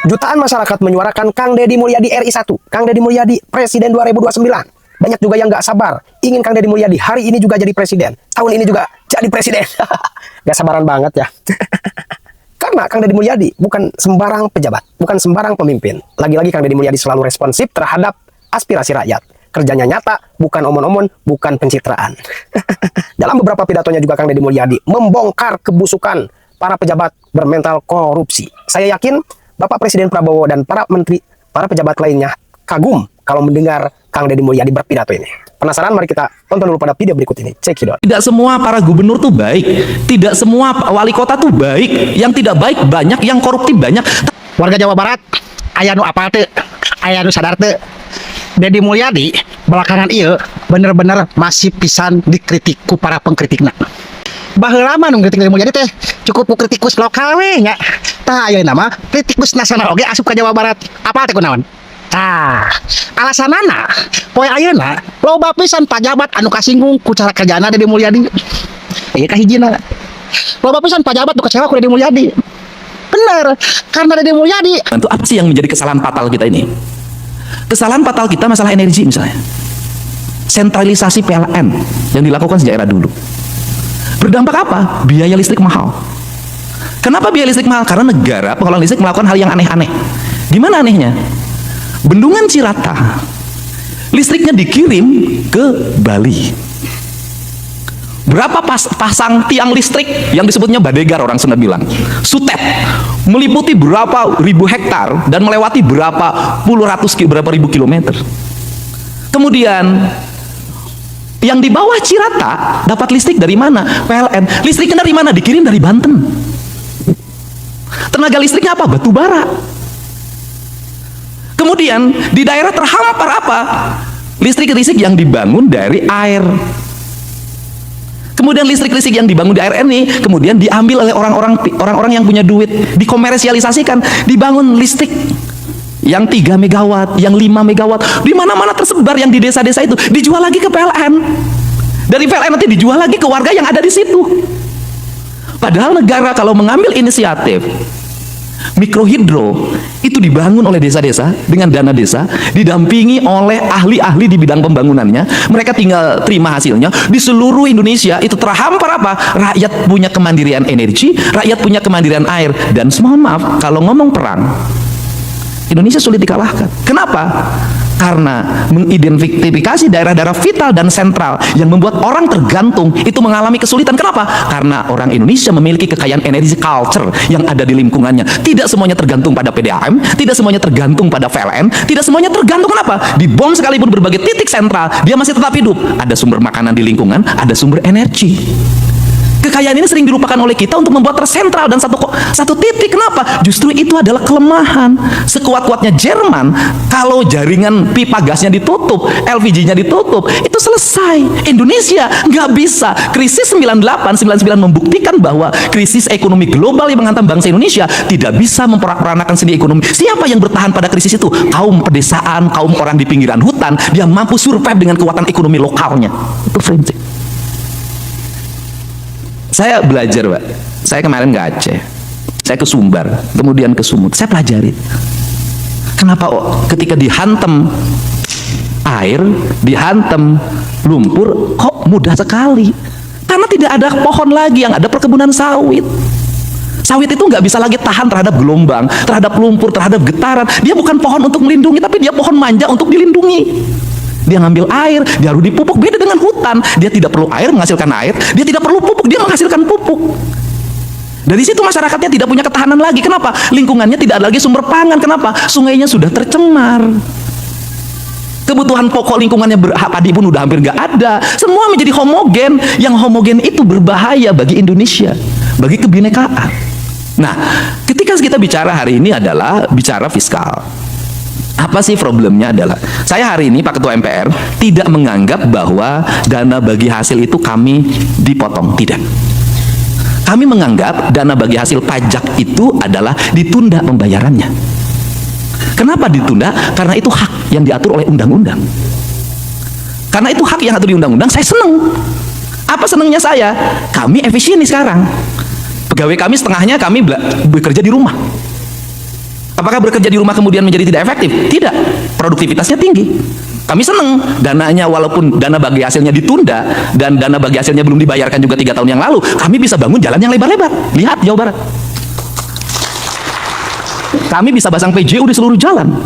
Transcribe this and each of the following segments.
Jutaan masyarakat menyuarakan Kang Deddy Mulyadi RI 1, Kang Deddy Mulyadi Presiden 2029. Banyak juga yang nggak sabar, ingin Kang Deddy Mulyadi hari ini juga jadi presiden, tahun ini juga jadi presiden. Gak sabaran banget ya. Karena Kang Deddy Mulyadi bukan sembarang pejabat, bukan sembarang pemimpin. Lagi-lagi Kang Deddy Mulyadi selalu responsif terhadap aspirasi rakyat. Kerjanya nyata, bukan omon-omon, bukan pencitraan. Dalam beberapa pidatonya juga Kang Deddy Mulyadi membongkar kebusukan para pejabat bermental korupsi. Saya yakin Bapak Presiden Prabowo dan para menteri, para pejabat lainnya kagum kalau mendengar Kang Deddy Mulyadi berpidato ini. Penasaran? Mari kita tonton dulu pada video berikut ini. Cekidot. Tidak semua para gubernur tuh baik, tidak semua wali kota tuh baik. Yang tidak baik banyak, yang koruptif banyak. Warga Jawa Barat aya nu apal teu, aya nu sadar teu. Deddy Mulyadi belakangan ieu bener-bener masih pisan dikritik ku para pengkritikna. Baheula mah nu kritik Deddy Mulyadi teh cukup ku kritikus lokal we nya. Tah ayeuna mah kritikus nasional oge asup ka Jawa Barat. Apal teh kunaon? Tah, alasanana poe ayeuna loba pisan pajabat anu kasinggung ku cara kerjana Deddy Mulyadi. Ieu kahijina. Loba pisan pajabat nu kecewa ku Deddy Mulyadi. Bener, karena Deddy Mulyadi. Itu apa sih yang menjadi kesalahan fatal kita ini? Kesalahan fatal kita masalah energi misalnya. Sentralisasi PLN yang dilakukan sejak era dulu. Berdampak apa? Biaya listrik mahal. Kenapa biaya listrik mahal? Karena negara pengelola listrik melakukan hal yang aneh-aneh. Gimana anehnya? Bendungan Cirata listriknya dikirim ke Bali. Berapa pasang tiang listrik yang disebutnya Badegar, orang Sunda bilang sutet, meliputi berapa ribu hektar dan melewati berapa ribu kilometer. Kemudian yang di bawah Cirata dapat listrik dari mana? PLN. Listriknya dari mana? Dikirim dari Banten. Tenaga listriknya apa? Batu bara. Kemudian di daerah terhampar apa? Listrik-listrik yang dibangun dari air. Kemudian listrik-listrik yang dibangun di air ini kemudian diambil oleh orang-orang yang punya duit, dikomersialisasikan, dibangun listrik yang 3 megawatt, yang 5 megawatt, di mana-mana tersebar, yang di desa-desa itu dijual lagi ke PLN. Dari PLN nanti dijual lagi ke warga yang ada di situ. Padahal negara kalau mengambil inisiatif mikrohidro itu dibangun oleh desa-desa dengan dana desa, didampingi oleh ahli-ahli di bidang pembangunannya, mereka tinggal terima hasilnya. Di seluruh Indonesia itu terhampar apa? Rakyat punya kemandirian energi, rakyat punya kemandirian air. Dan mohon maaf, kalau ngomong perang, Indonesia sulit dikalahkan. Kenapa? Karena mengidentifikasi daerah-daerah vital dan sentral yang membuat orang tergantung itu mengalami kesulitan. Kenapa? Karena orang Indonesia memiliki kekayaan energi culture yang ada di lingkungannya. Tidak semuanya tergantung pada PDAM, tidak semuanya tergantung pada PLN, tidak semuanya tergantung. Kenapa? Di bom sekalipun berbagai titik sentral, dia masih tetap hidup. Ada sumber makanan di lingkungan, ada sumber energi. Kekayaan ini sering dilupakan oleh kita untuk membuat tersentral dan satu titik. Kenapa? Justru itu adalah kelemahan. Sekuat-kuatnya Jerman, kalau jaringan pipa gasnya ditutup, LPG-nya ditutup, itu selesai. Indonesia nggak bisa. Krisis 98-99 membuktikan bahwa krisis ekonomi global yang menghantam bangsa Indonesia tidak bisa memporak-porandakan sendi ekonomi. Siapa yang bertahan pada krisis itu? Kaum pedesaan, kaum orang di pinggiran hutan. Dia mampu survive dengan kekuatan ekonomi lokalnya. Itu prinsip. Saya belajar, Pak. Saya kemarin ke Aceh, saya ke Sumbar, kemudian ke Sumut. Saya pelajari kenapa ketika dihantam air, dihantam lumpur, kok mudah sekali. Karena tidak ada pohon lagi, yang ada perkebunan sawit. Sawit itu nggak bisa lagi tahan terhadap gelombang, terhadap lumpur, terhadap getaran. Dia bukan pohon untuk melindungi, tapi dia pohon manja untuk dilindungi. Dia ngambil air, dia harus dipupuk. Beda dengan hutan, dia tidak perlu air menghasilkan air, dia tidak perlu pupuk, dia menghasilkan pupuk. Dari situ masyarakatnya tidak punya ketahanan lagi. Kenapa? Lingkungannya tidak ada lagi sumber pangan. Kenapa? Sungainya sudah tercemar. Kebutuhan pokok lingkungannya padi pun udah hampir nggak ada. Semua menjadi homogen. Yang homogen itu berbahaya bagi Indonesia, bagi kebinekaan. Nah, ketika kita bicara hari ini adalah bicara fiskal. Apa sih problemnya adalah saya hari ini Pak Ketua MPR tidak menganggap bahwa dana bagi hasil itu kami dipotong. Tidak. Kami menganggap dana bagi hasil pajak itu adalah ditunda pembayarannya. Kenapa ditunda? Karena itu hak yang diatur oleh undang-undang. Karena itu hak yang diatur di undang-undang, saya seneng. Apa senengnya saya? Kami efisien nih sekarang. Pegawai kami setengahnya kami bekerja di rumah. Apakah bekerja di rumah kemudian menjadi tidak efektif? Tidak. Produktivitasnya tinggi. Kami senang dananya, walaupun dana bagi hasilnya ditunda dan dana bagi hasilnya belum dibayarkan juga 3 tahun yang lalu, kami bisa bangun jalan yang lebar-lebar. Lihat Jawa Barat. Kami bisa pasang PJU di seluruh jalan.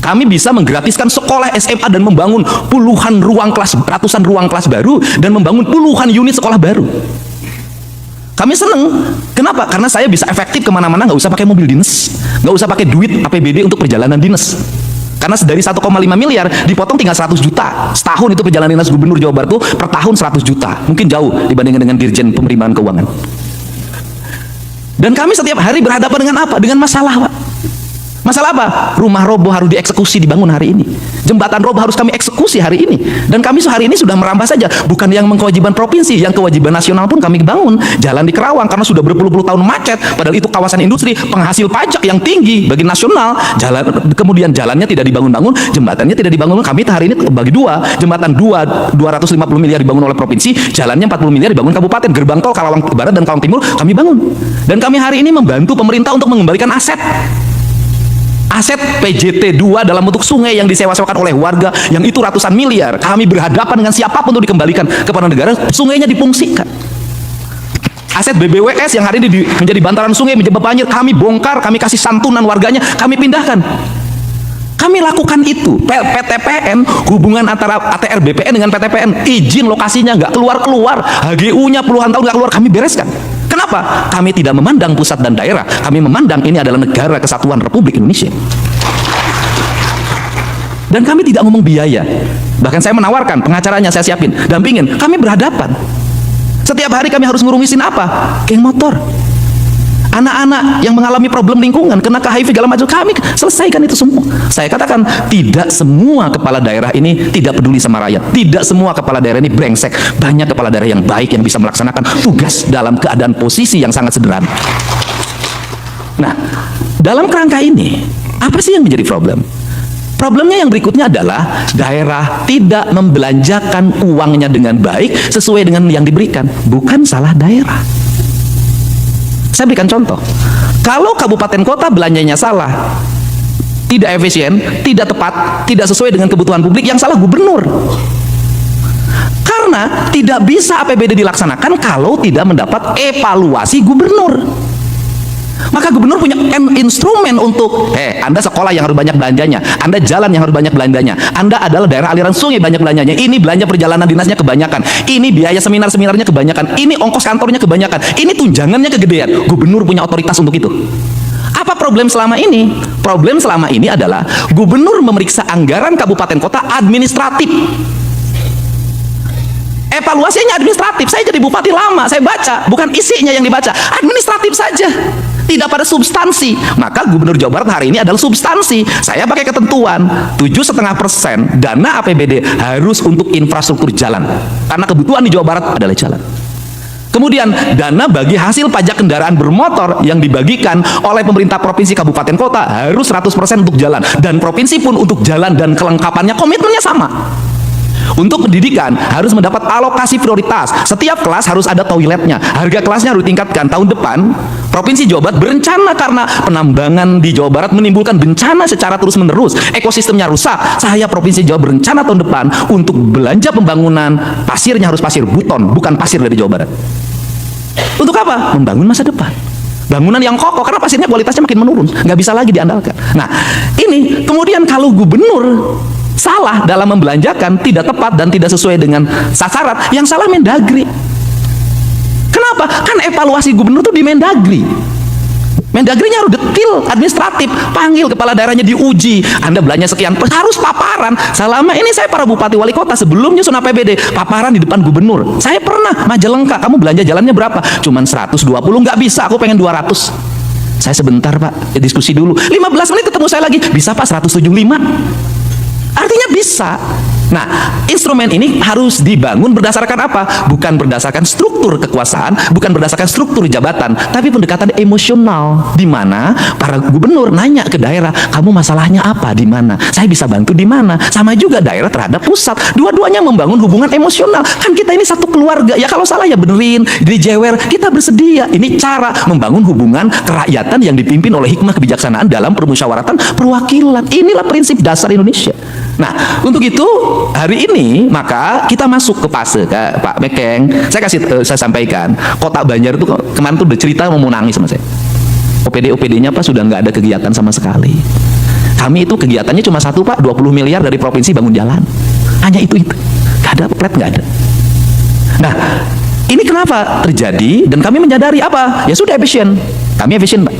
Kami bisa menggratiskan sekolah SMA dan membangun puluhan ruang kelas, ratusan ruang kelas baru, dan membangun puluhan unit sekolah baru. Kami seneng. Kenapa? Karena saya bisa efektif kemana-mana, nggak usah pakai mobil dinas, nggak usah pakai duit APBD untuk perjalanan dinas. Karena dari 1,5 miliar dipotong tinggal 100 juta. Setahun itu perjalanan dinas gubernur Jawa Barat itu per tahun 100 juta. Mungkin jauh dibandingkan dengan Dirjen Penerimaan Keuangan. Dan kami setiap hari berhadapan dengan apa? Dengan masalah, Pak. Masalah apa? Rumah roboh harus dieksekusi, dibangun hari ini. Jembatan roboh harus kami eksekusi hari ini. Dan kami hari ini sudah merambah saja. Bukan yang kewajiban provinsi, yang kewajiban nasional pun kami bangun. Jalan di Kerawang karena sudah berpuluh-puluh tahun macet. Padahal itu kawasan industri, penghasil pajak yang tinggi bagi nasional. Kemudian jalannya tidak dibangun-bangun, jembatannya tidak dibangun. Kami hari ini bagi dua. Jembatan 250 miliar dibangun oleh provinsi, jalannya 40 miliar dibangun kabupaten. Gerbang tol Karawang Barat dan Karawang Timur kami bangun. Dan kami hari ini membantu pemerintah untuk mengembalikan aset PJT 2 dalam bentuk sungai yang disewa-sewakan oleh warga yang itu ratusan miliar. Kami berhadapan dengan siapapun untuk dikembalikan kepada negara, sungainya difungsikan. Aset BBWS yang hari ini menjadi bantaran sungai, menjadi banjir, kami bongkar, kami kasih santunan warganya, kami pindahkan. Kami lakukan itu. PTPN, hubungan antara ATR BPN dengan PTPN, izin lokasinya nggak keluar-keluar, HGU-nya puluhan tahun nggak keluar, kami bereskan. Kenapa? Kami tidak memandang pusat dan daerah, kami memandang ini adalah negara kesatuan Republik Indonesia. Dan kami tidak ngomong biaya. Bahkan saya menawarkan, pengacaranya saya siapin, dampingin, kami berhadapan. Setiap hari kami harus ngurusin apa? Geng motor. Anak-anak yang mengalami problem lingkungan, kena ke HIV segala macam, kami selesaikan itu semua. Saya katakan, tidak semua kepala daerah ini tidak peduli sama rakyat. Tidak semua kepala daerah ini brengsek. Banyak kepala daerah yang baik yang bisa melaksanakan tugas dalam keadaan posisi yang sangat sederhana. Nah, dalam kerangka ini, apa sih yang menjadi problem? Problemnya yang berikutnya adalah daerah tidak membelanjakan uangnya dengan baik sesuai dengan yang diberikan. Bukan salah daerah. Saya berikan contoh. Kalau kabupaten kota belanjanya salah, tidak efisien, tidak tepat, tidak sesuai dengan kebutuhan publik, yang salah gubernur. Karena tidak bisa APBD dilaksanakan kalau tidak mendapat evaluasi gubernur. Maka gubernur punya instrumen untuk, Anda sekolah yang harus banyak belanjanya, Anda jalan yang harus banyak belanjanya, Anda adalah daerah aliran sungai banyak belanjanya, ini belanja perjalanan dinasnya kebanyakan, ini biaya seminar-seminarnya kebanyakan, ini ongkos kantornya kebanyakan, ini tunjangannya kegedean. Gubernur punya otoritas untuk itu. Apa problem selama ini? Problem selama ini adalah gubernur memeriksa anggaran kabupaten kota administratif. Evaluasinya administratif. Saya jadi bupati lama, saya baca, bukan isinya yang dibaca, administratif saja, tidak pada substansi. Maka gubernur Jawa Barat hari ini adalah substansi. Saya pakai ketentuan 7,5% dana APBD harus untuk infrastruktur jalan, karena kebutuhan di Jawa Barat adalah jalan. Kemudian dana bagi hasil pajak kendaraan bermotor yang dibagikan oleh pemerintah provinsi kabupaten kota harus 100% untuk jalan, dan provinsi pun untuk jalan dan kelengkapannya komitmennya sama. Untuk pendidikan harus mendapat alokasi prioritas. Setiap kelas harus ada toiletnya. Harga kelasnya harus ditingkatkan. Tahun depan Provinsi Jawa Barat berencana, karena penambangan di Jawa Barat menimbulkan bencana secara terus-menerus, ekosistemnya rusak. Saya Provinsi Jawa berencana tahun depan untuk belanja pembangunan, pasirnya harus pasir buton, bukan pasir dari Jawa Barat. Untuk apa? Membangun masa depan. Bangunan yang kokoh, karena pasirnya kualitasnya makin menurun, nggak bisa lagi diandalkan. Nah, ini kemudian kalau gubernur salah dalam membelanjakan, tidak tepat dan tidak sesuai dengan sasaran, yang salah Mendagri. Kenapa? Kan evaluasi gubernur itu di Mendagri. Mendagrinya harus detil, administratif, panggil kepala daerahnya, diuji. Anda belanja sekian, harus paparan. Selama ini saya para bupati wali kota sebelum nyusun APBD, paparan di depan gubernur. Saya pernah, Majalengka, kamu belanja jalannya berapa? Cuman 120, nggak bisa, aku pengen 200. Saya sebentar Pak, diskusi dulu. 15 menit ketemu saya lagi, bisa Pak 175? Artinya bisa. Nah, instrumen ini harus dibangun berdasarkan apa? Bukan berdasarkan struktur kekuasaan, bukan berdasarkan struktur jabatan, tapi pendekatan emosional, di mana para gubernur nanya ke daerah, kamu masalahnya apa, di mana? Saya bisa bantu di mana? Sama juga daerah terhadap pusat. Dua-duanya membangun hubungan emosional. Kan kita ini satu keluarga. Ya kalau salah ya benerin, dijewer, kita bersedia. Ini cara membangun hubungan kerakyatan yang dipimpin oleh hikmah kebijaksanaan dalam permusyawaratan perwakilan. Inilah prinsip dasar Indonesia. Nah, untuk itu hari ini maka kita masuk ke fase Pak Mekeng. Saya sampaikan, Kota Banjar itu kemarin tuh udah cerita mau nangis sama saya. OPD-nya Pak sudah nggak ada kegiatan sama sekali. Kami itu kegiatannya cuma satu Pak, 20 miliar dari provinsi bangun jalan. Hanya itu. Nggak ada plat, nggak ada. Nah, ini kenapa terjadi dan kami menyadari apa? Ya sudah efisien. Kami efisien Pak.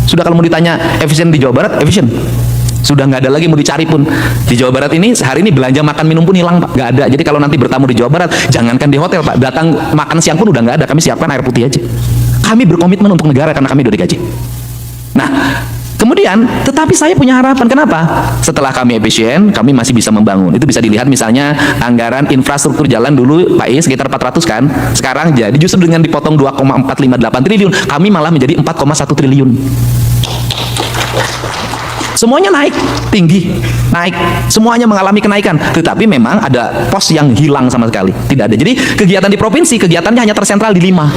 Sudah kalau mau ditanya efisien di Jawa Barat, efisien. Sudah nggak ada lagi mau dicari pun. Di Jawa Barat ini sehari ini belanja makan minum pun hilang Pak, nggak ada. Jadi kalau nanti bertamu di Jawa Barat, jangankan di hotel Pak, datang makan siang pun udah nggak ada. Kami siapkan air putih aja. Kami berkomitmen untuk negara karena kami udah digaji. Nah, kemudian tetapi saya punya harapan. Kenapa? Setelah kami efisien, kami masih bisa membangun. Itu bisa dilihat misalnya anggaran infrastruktur jalan dulu Pak sekitar 400 kan. Sekarang jadi justru dengan dipotong 2,458 triliun, kami malah menjadi 4,1 triliun. Semuanya naik, tinggi, naik. Semuanya mengalami kenaikan. Tetapi memang ada pos yang hilang sama sekali. Tidak ada. Jadi kegiatan di provinsi, kegiatannya hanya tersentral di 5.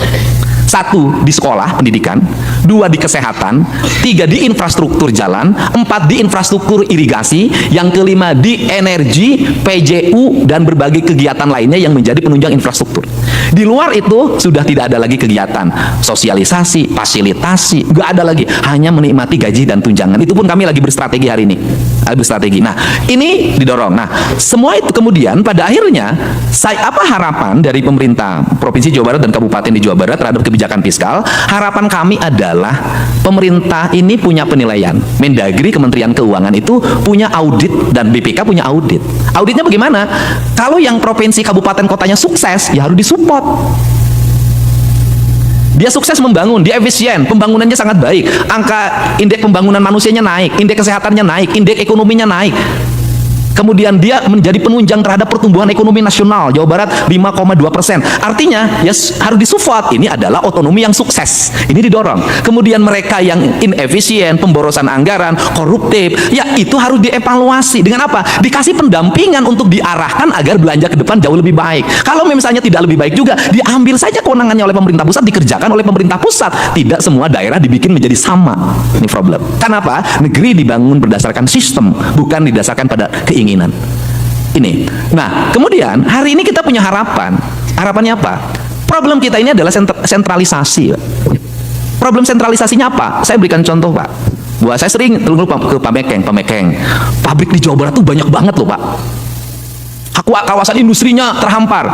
1 di sekolah, pendidikan. 2 di kesehatan. 3 di infrastruktur jalan. 4 di infrastruktur irigasi. Yang kelima di energi, PJU, dan berbagai kegiatan lainnya yang menjadi penunjang infrastruktur. Di luar itu sudah tidak ada lagi kegiatan sosialisasi, fasilitasi, nggak ada lagi, hanya menikmati gaji dan tunjangan. Itu pun kami lagi berstrategi hari ini, berstrategi. Nah, ini didorong. Nah, semua itu kemudian pada akhirnya apa harapan dari pemerintah Provinsi Jawa Barat dan Kabupaten di Jawa Barat terhadap kebijakan fiskal? Harapan kami adalah pemerintah ini punya penilaian. Mendagri, Kementerian Keuangan itu punya audit dan BPK punya audit. Auditnya bagaimana? Kalau yang provinsi, kabupaten, kotanya sukses, ya harus disupport. Dia sukses membangun, dia efisien, pembangunannya sangat baik. Angka indeks pembangunan manusianya naik, indeks kesehatannya naik, indeks ekonominya naik. Kemudian dia menjadi penunjang terhadap pertumbuhan ekonomi nasional. Jawa Barat 5,2%. Artinya ya harus disupport. Ini adalah otonomi yang sukses. Ini didorong. Kemudian mereka yang inefisien, pemborosan anggaran, koruptif, ya itu harus dievaluasi. Dengan apa? Dikasih pendampingan untuk diarahkan agar belanja ke depan jauh lebih baik. Kalau misalnya tidak lebih baik juga, diambil saja kewenangannya oleh pemerintah pusat, dikerjakan oleh pemerintah pusat. Tidak semua daerah dibikin menjadi sama. Ini problem. Kenapa? Negeri dibangun berdasarkan sistem, bukan didasarkan pada keinginan. Ini. Nah, kemudian hari ini kita punya harapan. Harapannya apa? Problem kita ini adalah sentralisasi. Problem sentralisasinya apa? Saya berikan contoh, Pak. Buat saya sering terus ke Pak Mekeng. Pabrik di Jawa Barat tuh banyak banget loh, Pak. Kawasan industrinya terhampar.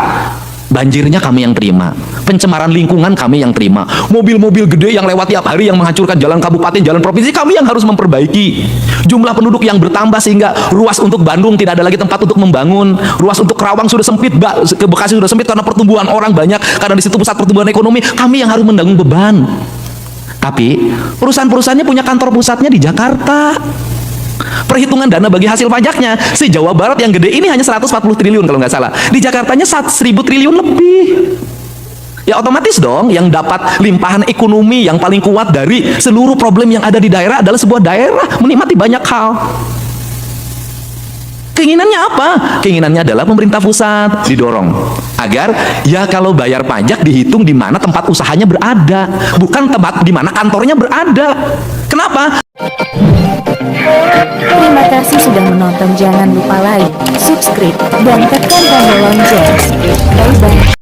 Banjirnya kami yang terima, pencemaran lingkungan kami yang terima, mobil-mobil gede yang lewat tiap hari yang menghancurkan jalan kabupaten, jalan provinsi, kami yang harus memperbaiki. Jumlah penduduk yang bertambah sehingga ruas untuk Bandung tidak ada lagi tempat untuk membangun, ruas untuk Kerawang sudah sempit, ke Bekasi sudah sempit karena pertumbuhan orang banyak, karena di situ pusat pertumbuhan ekonomi, kami yang harus menanggung beban. Tapi perusahaan-perusahaannya punya kantor pusatnya di Jakarta. Perhitungan dana bagi hasil pajaknya, si Jawa Barat yang gede ini hanya 140 triliun kalau nggak salah. Di Jakartanya 1.000 triliun lebih. Ya otomatis dong yang dapat limpahan ekonomi yang paling kuat dari seluruh problem yang ada di daerah adalah sebuah daerah menikmati banyak hal. Keinginannya apa? Keinginannya adalah pemerintah pusat didorong agar ya kalau bayar pajak dihitung di mana tempat usahanya berada, bukan tempat di mana kantornya berada. Kenapa? Terima kasih sudah menonton. Jangan lupa like, subscribe, dan tekan tombol lonceng. Bye-bye.